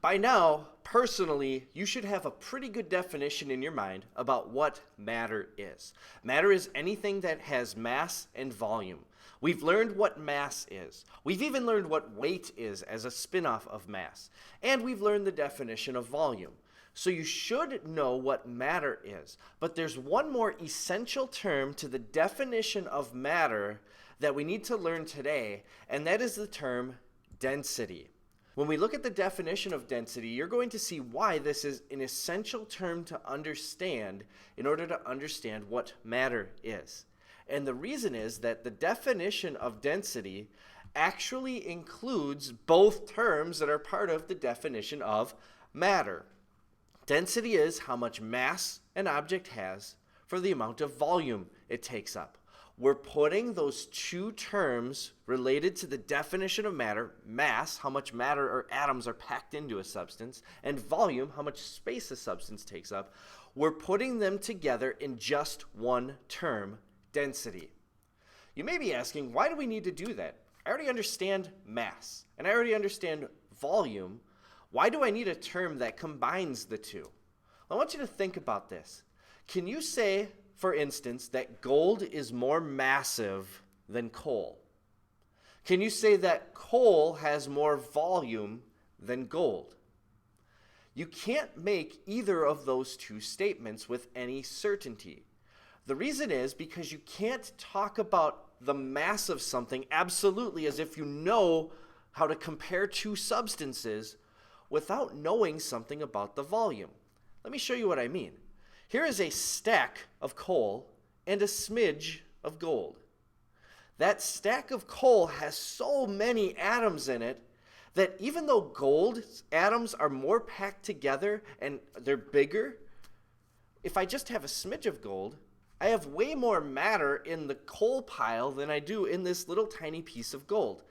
By now, personally, you should have a pretty good definition in your mind about what matter is. Matter is anything that has mass and volume. We've learned what mass is. We've even learned what weight is as a spin-off of mass. And we've learned the definition of volume. So you should know what matter is. But there's one more essential term to the definition of matter that we need to learn today, and that is the term density. When we look at the definition of density, you're going to see why this is an essential term to understand in order to understand what matter is. And the reason is that the definition of density actually includes both terms that are part of the definition of matter. Density is how much mass an object has for the amount of volume it takes up. We're putting those two terms related to the definition of matter, mass, how much matter or atoms are packed into a substance, and volume, how much space a substance takes up, we're putting them together in just one term, density. You may be asking, why do we need to do that? I already understand mass, and I already understand volume. Why do I need a term that combines the two? I want you to think about this. Can you say, for instance, that gold is more massive than coal? Can you say that coal has more volume than gold? You can't make either of those two statements with any certainty. The reason is because you can't talk about the mass of something absolutely as if you know how to compare two substances without knowing something about the volume. Let me show you what I mean. Here is a stack of coal and a smidge of gold. That stack of coal has so many atoms in it that even though gold's atoms are more packed together and they're bigger, if I just have a smidge of gold, I have way more matter in the coal pile than I do in this little tiny piece of gold.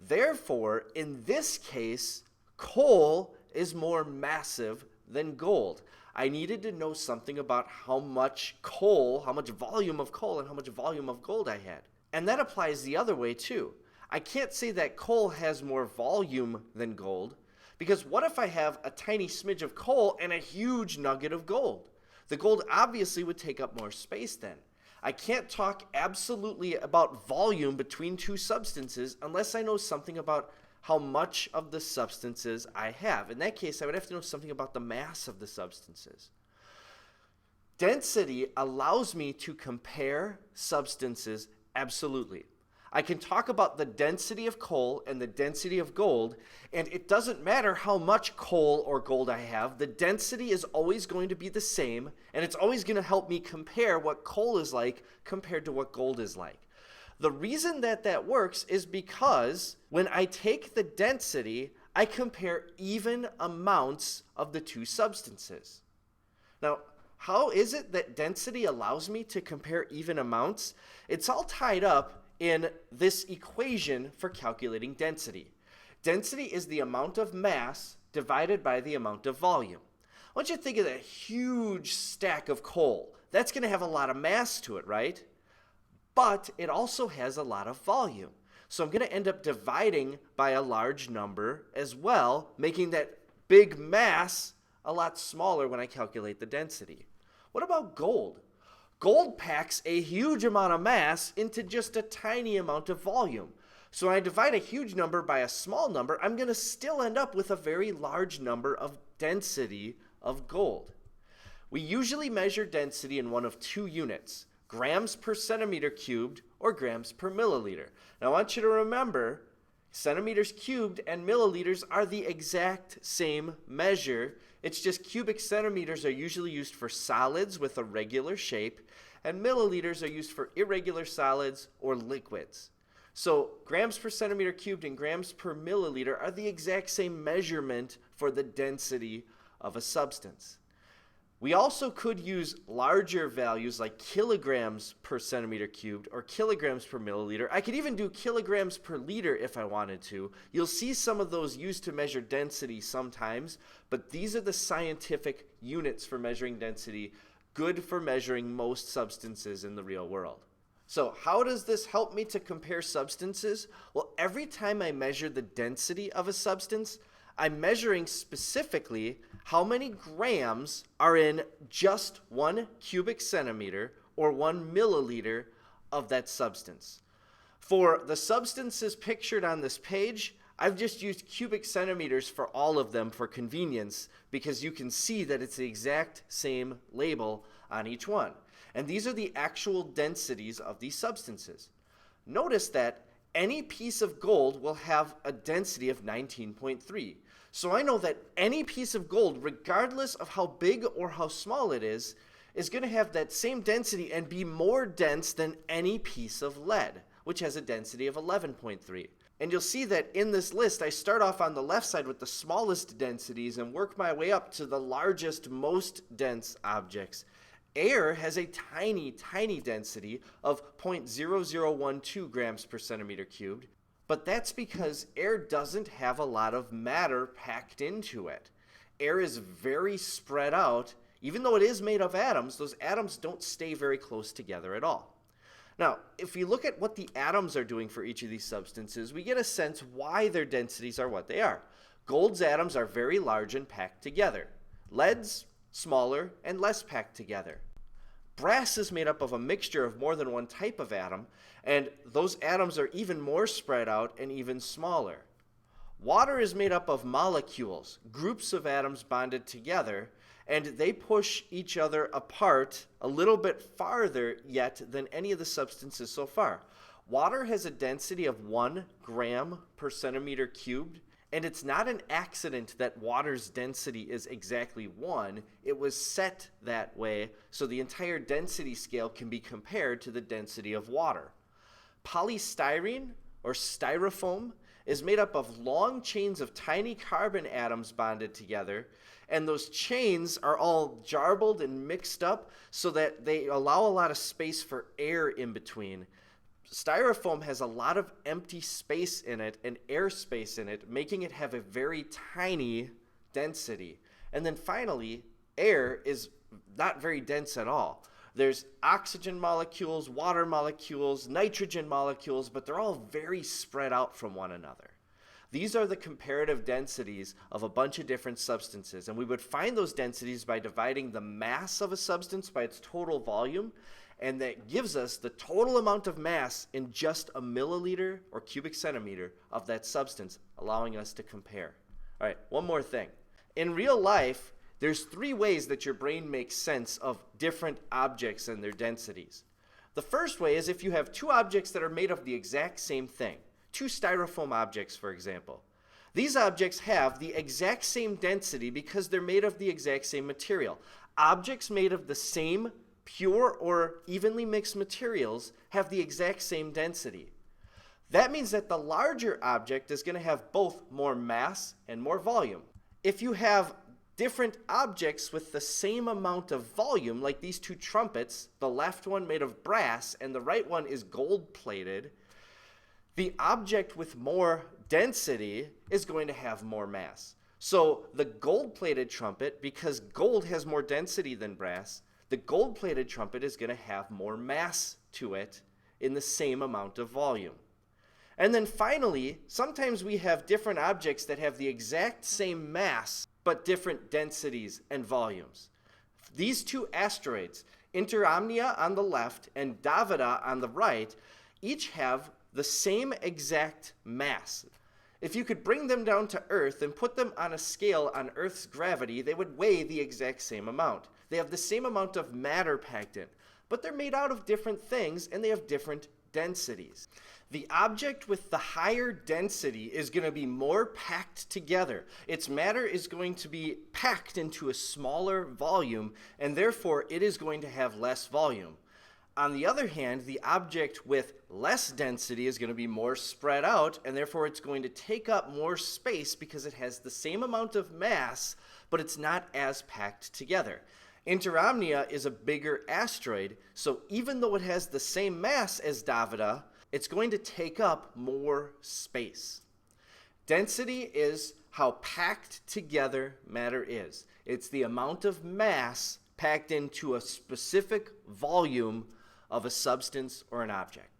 Therefore, in this case, coal is more massive than gold. I needed to know something about how much coal, how much volume of coal and how much volume of gold I had. And that applies the other way too. I can't say that coal has more volume than gold, because what if I have a tiny smidge of coal and a huge nugget of gold? The gold obviously would take up more space then. I can't talk absolutely about volume between two substances unless I know something about how much of the substances I have. In that case, I would have to know something about the mass of the substances. Density allows me to compare substances absolutely. I can talk about the density of coal and the density of gold, and it doesn't matter how much coal or gold I have, the density is always going to be the same, and it's always going to help me compare what coal is like compared to what gold is like. The reason that that works is because when I take the density, I compare even amounts of the two substances. Now, how is it that density allows me to compare even amounts? It's all tied up in this equation for calculating density. Density is the amount of mass divided by the amount of volume. I want you to think of that huge stack of coal. That's going to have a lot of mass to it, right? But it also has a lot of volume. So I'm going to end up dividing by a large number as well, making that big mass a lot smaller when I calculate the density. What about gold? Gold packs a huge amount of mass into just a tiny amount of volume. So when I divide a huge number by a small number, I'm going to still end up with a very large number of density of gold. We usually measure density in one of two units: grams per centimeter cubed or grams per milliliter. Now I want you to remember, centimeters cubed and milliliters are the exact same measure. It's just cubic centimeters are usually used for solids with a regular shape, and milliliters are used for irregular solids or liquids. So grams per centimeter cubed and grams per milliliter are the exact same measurement for the density of a substance. We also could use larger values like kilograms per centimeter cubed or kilograms per milliliter. I could even do kilograms per liter if I wanted to. You'll see some of those used to measure density sometimes, but these are the scientific units for measuring density, good for measuring most substances in the real world. So how does this help me to compare substances? Well, every time I measure the density of a substance, I'm measuring specifically how many grams are in just 1 cubic centimeter or 1 milliliter of that substance. For the substances pictured on this page, I've just used cubic centimeters for all of them for convenience because you can see that it's the exact same label on each one. And these are the actual densities of these substances. Notice that any piece of gold will have a density of 19.3. So I know that any piece of gold, regardless of how big or how small it is going to have that same density and be more dense than any piece of lead, which has a density of 11.3. And you'll see that in this list, I start off on the left side with the smallest densities and work my way up to the largest, most dense objects. Air has a tiny, tiny density of 0.0012 grams per centimeter cubed, but that's because air doesn't have a lot of matter packed into it. Air is very spread out. Even though it is made of atoms, those atoms don't stay very close together at all. Now, if you look at what the atoms are doing for each of these substances, we get a sense why their densities are what they are. Gold's atoms are very large and packed together. Lead's smaller and less packed together. Brass is made up of a mixture of more than one type of atom, and those atoms are even more spread out and even smaller. Water is made up of molecules, groups of atoms bonded together, and they push each other apart a little bit farther yet than any of the substances so far. Water has a density of 1 gram per centimeter cubed, and it's not an accident that water's density is exactly 1. It was set that way so the entire density scale can be compared to the density of water. Polystyrene, or styrofoam, is made up of long chains of tiny carbon atoms bonded together, and those chains are all jarbled and mixed up so that they allow a lot of space for air in between. Styrofoam has a lot of empty space in it and air space in it, making it have a very tiny density. And then finally, air is not very dense at all. There's oxygen molecules, water molecules, nitrogen molecules, but they're all very spread out from one another. These are the comparative densities of a bunch of different substances, and we would find those densities by dividing the mass of a substance by its total volume, and that gives us the total amount of mass in just a milliliter or cubic centimeter of that substance, allowing us to compare. All right, one more thing. In real life, there's 3 ways that your brain makes sense of different objects and their densities. The first way is if you have 2 objects that are made of the exact same thing. 2 styrofoam objects, for example. These objects have the exact same density because they're made of the exact same material. Objects made of the same pure or evenly mixed materials have the exact same density. That means that the larger object is going to have both more mass and more volume. If you have different objects with the same amount of volume, like these 2 trumpets, the left one made of brass and the right one is gold-plated, the object with more density is going to have more mass. So the gold-plated trumpet, because gold has more density than brass, the gold-plated trumpet is going to have more mass to it in the same amount of volume. And then finally, sometimes we have different objects that have the exact same mass, but different densities and volumes. These 2 asteroids, Interamnia on the left and Davida on the right, each have the same exact mass. If you could bring them down to Earth and put them on a scale on Earth's gravity, they would weigh the exact same amount. They have the same amount of matter packed in, but they're made out of different things and they have different densities. The object with the higher density is going to be more packed together. Its matter is going to be packed into a smaller volume, and therefore it is going to have less volume. On the other hand, the object with less density is going to be more spread out, and therefore it's going to take up more space because it has the same amount of mass, but it's not as packed together. Interamnia is a bigger asteroid, so even though it has the same mass as Davida, it's going to take up more space. Density is how packed together matter is. It's the amount of mass packed into a specific volume of a substance or an object.